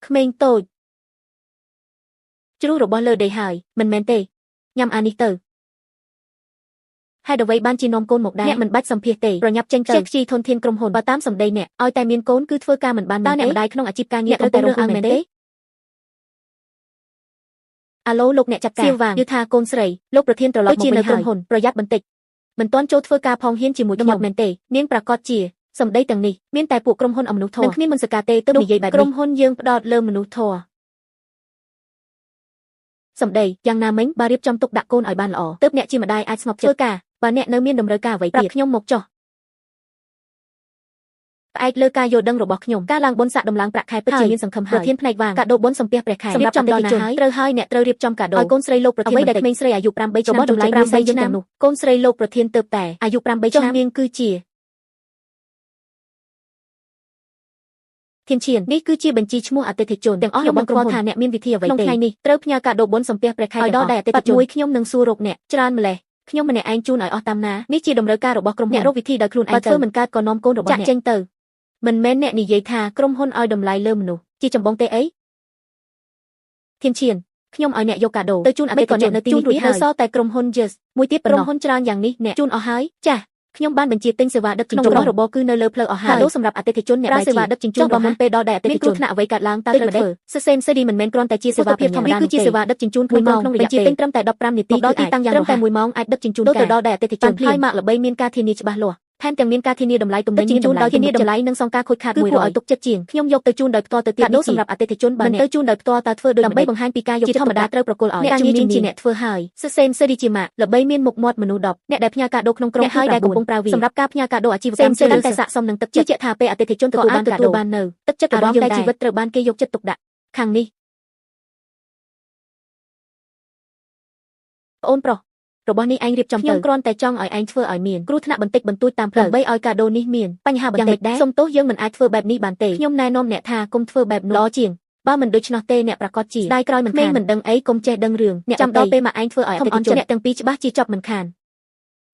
ក្មេងតូចជ្រុះរបស់លើដីហើយមិនមែនទេញ៉ាំអានេះទៅហេតុអ្វីបានជានាំកូនមកដែរអ្នកមិនបាច់សម្ភាសទេប្រញាប់ចេញទៅជីធនធានក្រុមហ៊ុនបើតាមសម្ដីអ្នកឲ្យតែមានកូនគឺធ្វើការមិនបានតើអ្នកម្ដាយក្នុងអាជីពការងារត្រូវតែរងអានមែនទេអាឡូលោកអ្នកចាត់ការយល់ថាកូនស្រីលោកប្រធានត្រឡប់មកវិញហើយក្រុមហ៊ុនប្រយ័ត្នបន្តិចមិនទាន់ចូលធ្វើការផងហ៊ានជាមួយខ្ញុំមែនទេនាងប្រកាសជាសម្ដីទាំងនេះមានតែពួកក្រុមហ៊ុនអមនុស្សធម៌នឹងគ្មានមនសិការទេទើបនិយាយបែបនេះក្រុមហ៊ុនយើងផ្ដោតលើមនុស្សធម៌សម្ដីយ៉ាងណាមិញបើរៀបចំទុកដាក់កូនឲ្យបានល្អទើបអ្នកជាម្ដាយអាចស្ងប់ចិត្តធ្វើការបើអ្នកនៅមានតម្រូវការអ្វីទៀតខ្ញុំមកចុះផ្អែកលើការយល់ដឹងរបស់ខ្ញុំការឡើងបុណ្យស័ក្តិដំឡើងប្រាក់ខែពិតជាមានសង្ឃឹមហើយប្រធានផ្នែកវាងកាដូបុណ្យសំពះព្រះខែសម្រាប់អតិថិជនត្រូវហើយអ្នកត្រូវរៀបចំកាដូឲ្យកូនស្រីលោកប្រធានអ្វីដែលក្មេងស្រីអាយុ8ឆ្នាំរបស់តម្លៃ5ឆ្នាំនោះកូនស្រីលោកប្រធានទើបតែអាយុ8ឆ្នាំនាងគឺជាធានឈាននេះគឺជាបញ្ជីឈ្មោះអតិថិជនទាំងអស់របស់ក្រុមហ៊ុនថាអ្នកមានវិធីអ្វីទេក្នុងថ្ងៃនេះត្រូវផ្ញើកាដូបុណ្យសំពះព្រះខែឲ្យដល់ដៃអតិថិជនមួយខ្ញុំនឹងសួររកអ្នកច្រើនម្លេះខ្ញុំម្នាក់ឯងជូនឲ្យអស់តាមណានេះជាតម្រូវការរបស់ក្រុមហ៊ុនអ្នករកវិធីដោយខ្លួនឯងទៅធ្វើមិនកើតក៏នាំកូនរបស់អ្នកចាក់ចេញទៅមិនមែនអ្នកនិយាយថាក្រុមហ៊ុនឲ្យតម្លៃលើមនុស្សជាចម្បងទេអីធានឈានខ្ញុំឲ្យអ្នកយកកាដូទៅជូនអតិថិជននៅទីនេះរួចហើយសល់តែក្រុមហ៊ុន Just មួយទៀតក្រុមហ៊ុនច្រើនយ៉ាងនេះអ្នកជូនអស់ហើយចាស់ខ្ញុំបានបញ្ជាទិញសេវាដឹកជញ្ជូនរបស់របរគឺនៅលើផ្លូវអស់ហើយកាដូសម្រាប់អតិថិជនអ្នកប្រើសេវាដឹកជញ្ជូនរបស់មុនពេលដល់ដៃអតិថិជនមានគ្រោះថ្នាក់អ្វីកើតឡើងតើត្រូវធ្វើSSMCDមិនមែនគ្រាន់តែជាសេវាភាពធម្មតាគឺជាសេវាដឹកជញ្ជូន1ម៉ោងក្នុងរយៈពេលទិញត្រឹមតែ15នាទីដល់ទីតាំងយ៉ាងត្រឹមតែ1ម៉ោងអាចដឹកជញ្ជូនទៅដល់ដៃអតិថិជនហើយម៉ាកល្បីមានការធានាច្បាស់លាស់ថែមទាំងមានការធានាតម្លៃទំនិញជូនដោយធានាតម្លៃនិងសងការខូចខាតមួយរយឲ្យទុកចិត្តជាងខ្ញុំយកទៅជូនដោយផ្ទាល់ទៅទៀតនេះសម្រាប់អតិថិជនបើមិនទៅជូនដោយផ្ទាល់តើធ្វើដោយដើម្បីបង្ហាញពីការយកចិត្តធម្មតាត្រូវប្រគល់ឲ្យអ្នកជំនាញជាអ្នកធ្វើហើយSSMCDជាម៉ាកល្បីមានមុខមាត់មនុស្ស10អ្នកដែលផ្ញើកាដូក្នុងក្រុមហើយដែលកំពុងប្រើវាសម្រាប់ការផ្ញើកាដូអាជីវកម្មតែស័ក្តិសមនឹងទឹកចិត្តថាពេលអតិថិជនទទួលបាននៅទឹកចិត្តរបស់តែជីវិតត្រូវបានគេយកចិត្តទុកដាក់ខាងនេះអូនប្រុសរបស់នេះឯងរៀបចំទៅខ្ញុំគ្រាន់តែចង់ឲ្យឯងធ្វើឲ្យមានគ្រោះថ្នាក់បន្តិចបន្តួចតាមផ្លូវដើម្បីឲ្យកាដូនេះមានបញ្ហាបន្តិចដែរសុំទោសយើងមិនអាចធ្វើបែបនេះបានទេខ្ញុំណែនាំអ្នកថាកុំធ្វើបែបនោះល្អជាងបើមិនដូច្នោះទេអ្នកប្រកាសជាស្ដាយក្រោយមិនខានមិនដឹងអីកុំចេះដឹងរឿងអ្នកចាំដល់ពេលមកឯងធ្វើឲ្យអតិថិជនអ្នកទាំងពីរច្បាស់ជាចប់មិនខាន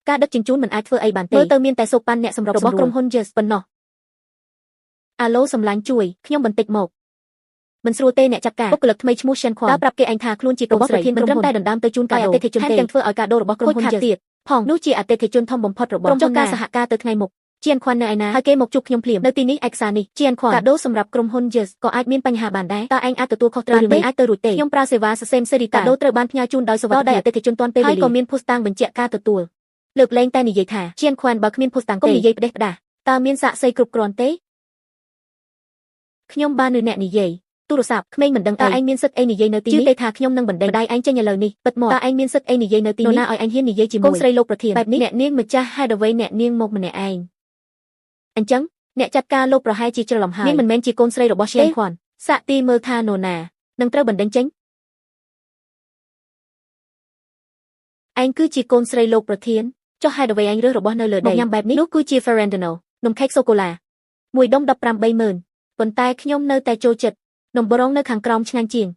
ការដឹកជញ្ជូនមិនអាចធ្វើអីបានទេមើលទៅមានតែសូប៉ាន់អ្នកសម្របរបស់ក្រុមហ៊ុន Just ប៉ុណ្ណោះអាឡូសម្លាញ់ជួយខ្ញុំបន្តិចមកមិនស្រួលទេអ្នកចាត់ការបុគ្គលិកថ្មីឈ្មោះ Shen Kwan តើប្រាប់គេឯងថាខ្លួនជាកូនស្រីមិនត្រឹមតែដណ្ដើមទៅជូនកាដូអតិថិជនទេថែមទាំងធ្វើឲ្យកាដូរបស់ក្រុមហ៊ុន Just ទៀតផងនោះជាអតិថិជនធំបំផុតរបស់ក្រុមការសហការទៅថ្ងៃមុខ Shen Kwan នៅឯណាហើយគេមកជួបខ្ញុំភ្លាមនៅទីនេះឯកសារនេះ Shen Kwan កាដូសម្រាប់ក្រុមហ៊ុន Just ក៏អាចមានបញ្ហាបានដែរតើឯងអាចទទួលខុសត្រូវឬមិនអាចទៅរួចទេខ្ញុំប្រើសេវា SSMCD កាដូត្រូវបានផ្ញើជូនដោយសុវត្ថិភាពដល់អតិថិជនទាន់ពេលវេលាហើយក៏មានភស្តុតាងបញ្ជាក់ការទទួលលើកលែងតែនិយាយថា Shen Kwan បើគ្មានភស្តុតាងទេកុំនិយាយផ្ដេសផ្ដាសតើមានសាក្សីគ្រប់គ្រាន់ទេខ្ញុំបាននៅអ្នកនិយាយទូរស័ព្ទក្មេងមិនដឹងតើឯងមានសិទ្ធិអីនិយាយនៅទីនេះជឿទេថាខ្ញុំនឹងបណ្ដេញម្ដាយឯងចេញឥឡូវនេះពិតមកតើឯងមានសិទ្ធិអីនិយាយនៅទីនេះណាឲ្យឯងហ៊ាននិយាយជាមួយកូនស្រីលោកប្រធានបែបនេះអ្នកនាងម្ចាស់ហេតុអ្វីអ្នកនាងមកម្នាក់ឯងអញ្ចឹងអ្នកចាត់ការលោកប្រហែលជាច្រឡំហើយនាងមិនមែនជាកូនស្រីរបស់ Shen Kwan សាក់ទីមើលថានរណានឹងត្រូវបណ្ដេញចេញឯងគឺជាកូនស្រីលោកប្រធានចុះហេតុអ្វីឯងរើសរបស់នៅលើដីញ៉ាំបែបនេះនោះគឺជា Ferrandino នំខេកសូកូឡាមួយដុំ 180000 ប៉ុន្តែខ្ញុំនៅតែចូលចិត្តនំបរងនៅខាងក្រោមឆ្ងាញ់ជាង